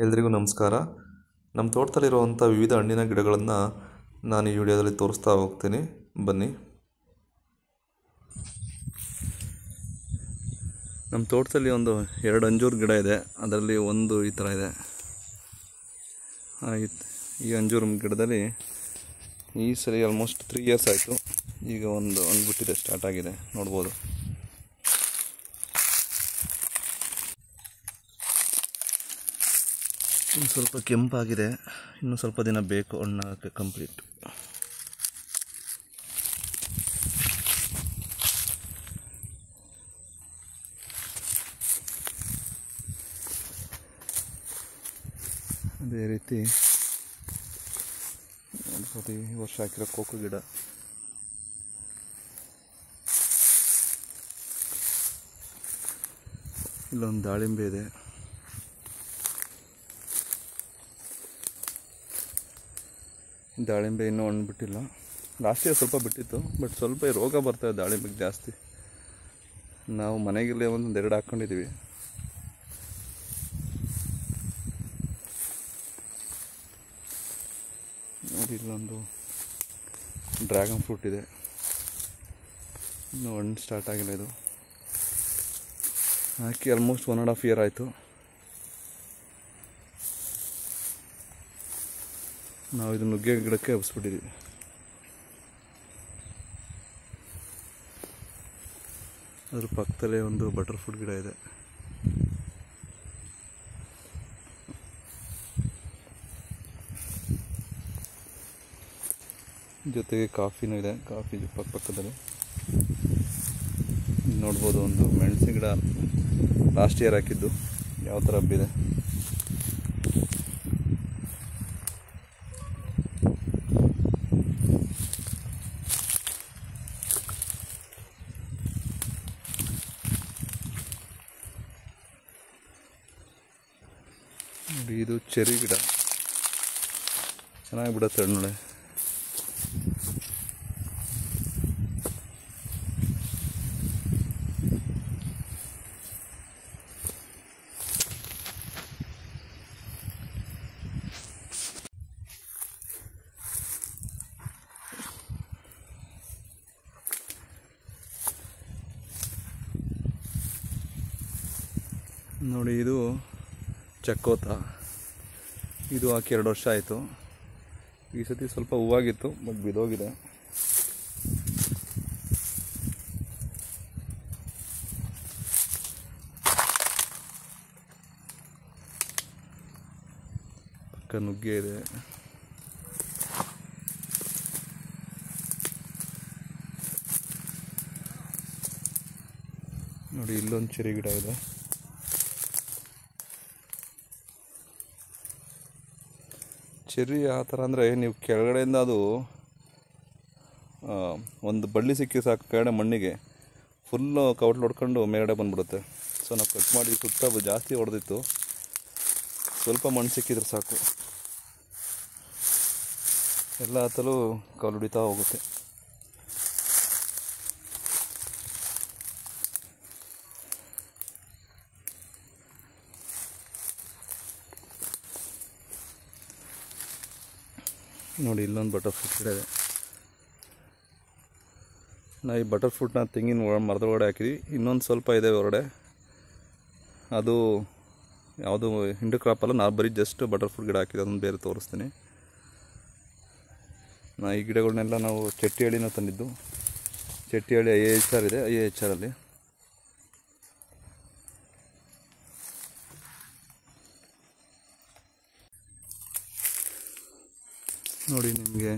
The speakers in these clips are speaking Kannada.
ಎಲ್ರಿಗೂ ನಮಸ್ಕಾರ. ನಮ್ಮ ತೋಟದಲ್ಲಿರುವಂಥ ವಿವಿಧ ಹಣ್ಣಿನ ಗಿಡಗಳನ್ನು ನಾನು ಈ ವಿಡಿಯೋದಲ್ಲಿ ತೋರಿಸ್ತಾ ಹೋಗ್ತೀನಿ, ಬನ್ನಿ. ನಮ್ಮ ತೋಟದಲ್ಲಿ ಒಂದು 2 ಅಂಜೂರ ಗಿಡ ಇದೆ. ಅದರಲ್ಲಿ ಒಂದು ಈ ಥರ ಇದೆ. ಈ ಅಂಜೂರ ಗಿಡದಲ್ಲಿ ಈ ಸರಿ ಆಲ್ಮೋಸ್ಟ್ 3 ಇಯರ್ಸ್ ಆಯಿತು. ಈಗ ಒಂದು ಬಿಟ್ಟಿದೆ, ಸ್ಟಾರ್ಟ್ ಆಗಿದೆ, ನೋಡ್ಬೋದು. ಇನ್ನು ಸ್ವಲ್ಪ ಕೆಂಪಾಗಿದೆ, ಇನ್ನೂ ಸ್ವಲ್ಪ ದಿನ ಬೇಕು ಹಣ್ಣಾಗಕ್ಕೆ ಕಂಪ್ಲೀಟ್. ಅದೇ ರೀತಿ ನೋಡ್ಬೋದು, ಈ ವರ್ಷ ಹಾಕಿರೋ ಕೋಕೋ ಗಿಡ. ಇಲ್ಲೊಂದು ದಾಳಿಂಬೆ ಇದೆ. ದಾಳಿಂಬೆ ಇನ್ನೂ ಹಣ್ಣು ಬಿಟ್ಟಿಲ್ಲ. ಲಾಸ್ಟ್ ಇಯರ್ ಸ್ವಲ್ಪ ಬಿಟ್ಟಿತ್ತು, ಬಟ್ ಸ್ವಲ್ಪ ರೋಗ ಬರ್ತವೆ ದಾಳಿಂಬೆಗೆ ಜಾಸ್ತಿ. ನಾವು ಮನೆಗೆಲ್ಲೇ 1-2 ಹಾಕ್ಕೊಂಡಿದ್ದೀವಿ. ನೋಡಿ, ಇಲ್ಲೊಂದು ಡ್ರ್ಯಾಗನ್ ಫ್ರೂಟ್ ಇದೆ, ಇನ್ನೂ ಹಣ್ಣು ಸ್ಟಾರ್ಟ್ ಆಗಿಲ್ಲ. ಇದು ಹಾಕಿ ಆಲ್ಮೋಸ್ಟ್ 1.5 ಇಯರ್ ಆಯಿತು. ನಾವು ಇದು ನುಗ್ಗೆ ಗಿಡಕ್ಕೆ ಹಬ್ಬಿಸ್ಬಿಟ್ಟಿದ್ದೀವಿ. ಅದ್ರ ಪಕ್ಕದಲ್ಲೇ ಒಂದು ಬಟರ್ ಫ್ರೂಟ್ ಗಿಡ ಇದೆ. ಜೊತೆಗೆ ಕಾಫಿನೂ ಇದೆ, ಕಾಫಿ ಪಕ್ಕದಲ್ಲಿ ನೋಡ್ಬೋದು. ಒಂದು ಮೆಣಸಿನ ಗಿಡ ಲಾಸ್ಟ್ ಇಯರ್ ಹಾಕಿದ್ದು, ಯಾವ ಥರ ಹಬ್ಬಿದೆ. ನೋಡಿ, ಇದು ಚೆರಿ ಗಿಡ, ಚೆನ್ನಾಗಿ ಬಿಡುತ್ತೆ ಹಣ್ಣು. ನೋಡಿ, ಇದು ಚಕ್ಕೋತ. ಇದು ಹಾಕಿ 2 ವರ್ಷ ಆಯಿತು. ಈ ಸತಿ ಸ್ವಲ್ಪ ಹೂವಾಗಿತ್ತು, ಬಟ್ ಬಿದೋಗಿದೆ. ಪಕ್ಕ ನುಗ್ಗೆ ಇದೆ. ನೋಡಿ, ಇಲ್ಲೊಂದು ಚೆರಿ ಗಿಡ ಇದೆ. ಚೆರ್ರಿ ಯಾವ ಥರ ಅಂದರೆ, ನೀವು ಕೆಳಗಡೆಯಿಂದ ಅದು ಒಂದು ಬಳ್ಳಿ ಸಿಕ್ಕಿ ಸಾಕು, ಕೆಳಗಡೆ ಮಣ್ಣಿಗೆ ಫುಲ್ಲು ಕವಟ್ಲು ಹೊಡ್ಕೊಂಡು ಮೇಲ್ಗಡೆ ಬಂದುಬಿಡುತ್ತೆ. ಸೊ ನಾವು ಕಟ್ ಮಾಡಿ ಸುತ್ತ ಜಾಸ್ತಿ ಹೊಡೆದಿತ್ತು, ಸ್ವಲ್ಪ ಮಣ್ಣು ಸಿಕ್ಕಿದ್ರೆ ಸಾಕು, ಎಲ್ಲ ಹತ್ತಲೂ ಕವಲು ಹೊಡಿತಾ ಹೋಗುತ್ತೆ. ನೋಡಿ, ಇಲ್ಲೊಂದು ಬಟರ್ ಫ್ರೂಟ್ ಗಿಡ ಇದೆ. ನಾವು ಈ ಬಟರ್ ಫ್ರೂಟ್ನ ತೆಂಗಿನ ಮರದ ಒಳಗಡೆ ಹಾಕಿದ್ವಿ. ಇನ್ನೊಂದು ಸ್ವಲ್ಪ ಇದೆ ಹೊರಗಡೆ. ಅದು ಯಾವುದು ಹಿಂಡು ಕ್ರಾಪ್ ಅಲ್ಲ, ನಾವು ಬರೀ ಜಸ್ಟ್ ಬಟರ್ ಫ್ರೂಟ್ ಗಿಡ ಹಾಕಿದ್ವಿ. ಅದನ್ನು ಬೇರೆ ತೋರಿಸ್ತೀನಿ. ಈ ಗಿಡಗಳನ್ನೆಲ್ಲ ನಾವು ಚಟ್ಟಿಹಳ್ಳಿನ ತಂದಿದ್ದು. ಚಟ್ಟಿಹಳ್ಳಿ IIHR ಇದೆ, IIHR ಅಲ್ಲಿ. ನೋಡಿ, ನಿಮಗೆ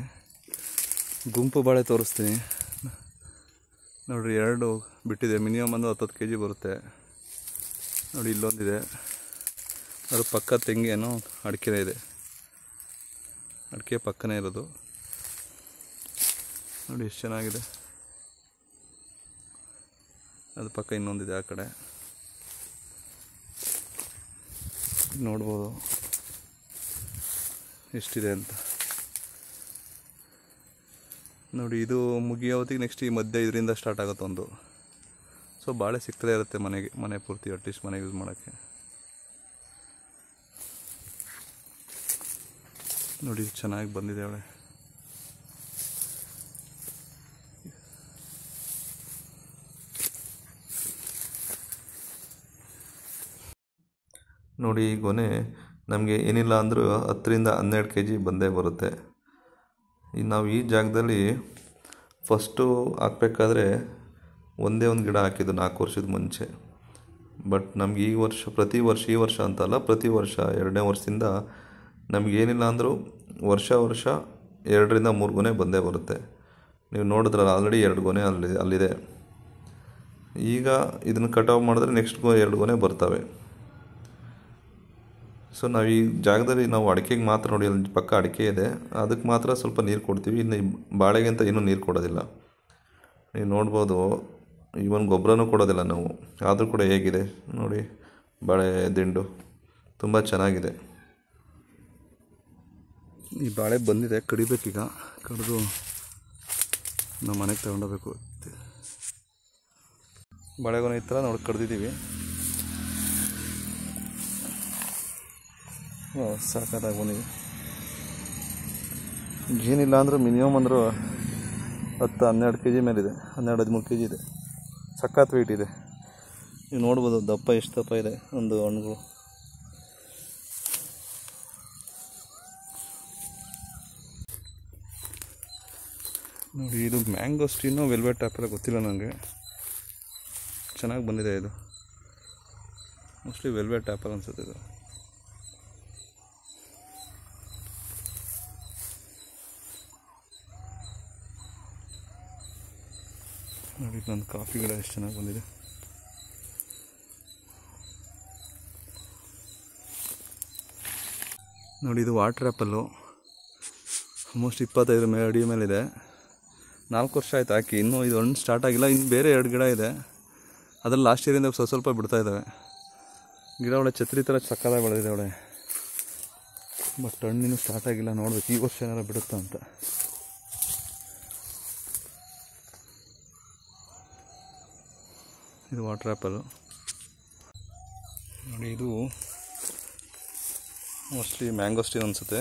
ಗುಂಪು ಬಾಳೆ ತೋರಿಸ್ತೀನಿ. ನೋಡಿರಿ, 2 ಬಿಟ್ಟಿದೆ. ಮಿನಿಮಮ್ ಒಂದು 10 kg ಬರುತ್ತೆ. ನೋಡಿ, ಇಲ್ಲೊಂದಿದೆ. ಅದ್ರ ಪಕ್ಕ ತೆಂಗೇನೋ ಅಡಿಕೆನೇ ಇದೆ. ಅಡಿಕೆ ಪಕ್ಕನೇ ಇರೋದು. ನೋಡಿ ಎಷ್ಟು ಚೆನ್ನಾಗಿದೆ. ಅದು ಪಕ್ಕ ಇನ್ನೊಂದಿದೆ, ಆ ಕಡೆ ನೋಡ್ಬೋದು ಎಷ್ಟಿದೆ ಅಂತ. ನೋಡಿ, ಇದು ಮುಗಿಯೋ ಹೊತ್ತಿಗೆ ನೆಕ್ಸ್ಟ್ ಈ ಮಧ್ಯೆ ಇದರಿಂದ ಸ್ಟಾರ್ಟ್ ಆಗುತ್ತೆ ಒಂದು. ಸೊ ಬಾಳೆ ಸಿಗ್ತಲೇ ಇರುತ್ತೆ ಮನೆ ಪೂರ್ತಿ, ಅಟ್ಲೀಸ್ಟ್ ಮನೆಗೆ ಯೂಸ್ ಮಾಡೋಕ್ಕೆ. ನೋಡಿ ಚೆನ್ನಾಗಿ ಬಂದಿದೆ ಅವಳೆ. ನೋಡಿ ಈ ಗೊನೆ ನಮಗೆ ಏನಿಲ್ಲ ಅಂದರೂ 10ರಿಂದ 12 kg ಬಂದೇ ಬರುತ್ತೆ. ನಾವು ಈ ಜಾಗದಲ್ಲಿ ಫಸ್ಟು ಹಾಕಬೇಕಾದ್ರೆ ಒಂದೇ ಒಂದು ಗಿಡ ಹಾಕಿದ್ದು 4 ವರ್ಷದ ಮುಂಚೆ. ಬಟ್ ನಮ್ಗೆ ಈ ವರ್ಷ ಅಂತಲ್ಲ, ಪ್ರತಿ ವರ್ಷ 2ನೇ ವರ್ಷದಿಂದ ನಮಗೇನಿಲ್ಲ ಅಂದರೂ ವರ್ಷ 2ರಿಂದ 3 ಗೊನೆ ಬಂದೇ ಬರುತ್ತೆ. ನೀವು ನೋಡಿದ್ರಲ್ಲ, ಆಲ್ರೆಡಿ 2 ಗೊನೆ ಅಲ್ಲಿದೆ. ಈಗ ಇದನ್ನು ಕಟಾವು ಮಾಡಿದ್ರೆ ನೆಕ್ಸ್ಟ್ 2 ಗೊನೆ ಬರ್ತವೆ. ಸೊ ನಾವು ಈ ಜಾಗದಲ್ಲಿ ನಾವು ಅಡಿಕೆಗೆ ಮಾತ್ರ, ನೋಡಿ ಅಲ್ಲಿ ಪಕ್ಕ ಅಡಿಕೆ ಇದೆ, ಅದಕ್ಕೆ ಮಾತ್ರ ಸ್ವಲ್ಪ ನೀರು ಕೊಡ್ತೀವಿ. ಇನ್ನು ಬಾಳೆಗೆ ಅಂತ ಏನೂ ನೀರು ಕೊಡೋದಿಲ್ಲ. ನೀವು ನೋಡ್ಬೋದು, ಇವನ್ ಗೊಬ್ಬರನೂ ಕೊಡೋದಿಲ್ಲ ನಾವು. ಆದರೂ ಕೂಡ ಹೇಗಿದೆ ನೋಡಿ, ಬಾಳೆ ದಿಂಡು ತುಂಬ ಚೆನ್ನಾಗಿದೆ. ಈ ಬಾಳೆ ಬಂದಿದೆ, ಕಡಿಬೇಕೀಗ. ಕಡಿದು ನಮ್ಮ ಮನೆಗೆ ತಗೊಂಡೋಗ್ಬೇಕು. ಬಾಳೆಗೊನೆ ಈ ಥರ ನೋಡಿ ಕಡ್ದಿದ್ದೀವಿ. ಸಾಕಾದಾಗ ಬಂದಿದೆ. ಏನಿಲ್ಲ ಅಂದರೂ ಮಿನಿಮಮ್ ಅಂದರೂ 10-12 kg ಮೇಲಿದೆ. 12-13 kg ಇದೆ. ಸಖತ್ ವೆಯ್ಟ್ ಇದೆ. ನೀವು ನೋಡ್ಬೋದು ದಪ್ಪ ಎಷ್ಟು ದಪ್ಪ ಇದೆ ಒಂದು ಹಣ್ಣುಗಳು. ನೋಡಿ ಇದು ಮ್ಯಾಂಗೋಸ್ಟಿನೋ ವೆಲ್ವೆಟ್ ಆ್ಯಪಲ್ ಗೊತ್ತಿಲ್ಲ ನನಗೆ. ಚೆನ್ನಾಗಿ ಬಂದಿದೆ ಇದು. ಮೋಸ್ಟ್ಲಿ ವೆಲ್ವೆಟ್ ಆ್ಯಪಲ್ ಅನ್ಸುತ್ತೆ ಇದು. ನೋಡಿ ನನ್ನ ಕಾಫಿ ಗಿಡ ಎಷ್ಟು ಚೆನ್ನಾಗಿ ಬಂದಿದೆ. ನೋಡಿ ಇದು ವಾಟರ್ ಆ್ಯಪಲ್ಲು. ಆಲ್ಮೋಸ್ಟ್ 25 ಅಡಿ ಮೇಲಿದೆ. 4 ವರ್ಷ ಆಯ್ತು ಹಾಕಿ. ಇನ್ನೂ ಇದು ಹಣ್ಣು ಸ್ಟಾರ್ಟ್ ಆಗಿಲ್ಲ. ಇನ್ನು ಬೇರೆ 2 ಗಿಡ ಇದೆ, ಅದ್ರಲ್ಲಿ ಲಾಸ್ಟ್ ಇಯರಿಂದ ಸ್ವಲ್ಪ ಬಿಡ್ತಾ ಇದ್ದಾವೆ. ಗಿಡ ಒಳ್ಳೆ ಛತ್ರಿ ಥರ ಸಕ್ಕದಾಗಿ ಬೆಳೆದಿದೆ ಅವಳೆ. ಬಟ್ ಹಣ್ಣಿನೂ ಸ್ಟಾರ್ಟ್ ಆಗಿಲ್ಲ. ನೋಡ್ಬೇಕು ಈ ವರ್ಷ ಏನಾರು ಬಿಡುತ್ತಾ ಅಂತ. ಇದು ವಾಟರ್ ಆ್ಯಪಲ್ಲು. ನೋಡಿ ಇದು ಮೋಸ್ಟ್ಲಿ ಮ್ಯಾಂಗೋಸ್ಟಿನ್ ಅನಿಸುತ್ತೆ.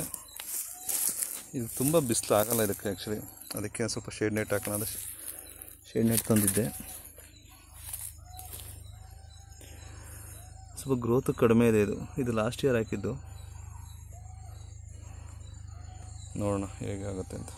ಇದು ತುಂಬ ಬಿಸಿಲು ಆಗಲ್ಲ ಇದಕ್ಕೆ ಆ್ಯಕ್ಚುಲಿ. ಅದಕ್ಕೆ ಸ್ವಲ್ಪ ಶೇಡ್ ನೆಟ್ ಹಾಕೋಣ ಅಂತ ಶೇಡ್ ನೆಟ್ ತಂದಿದ್ದೆ. ಸ್ವಲ್ಪ ಗ್ರೋತು ಕಡಿಮೆ ಇದೆ. ಇದು ಲಾಸ್ಟ್ ಇಯರ್ ಹಾಕಿದ್ದು. ನೋಡೋಣ ಹೇಗೆ ಆಗುತ್ತೆ ಅಂತ.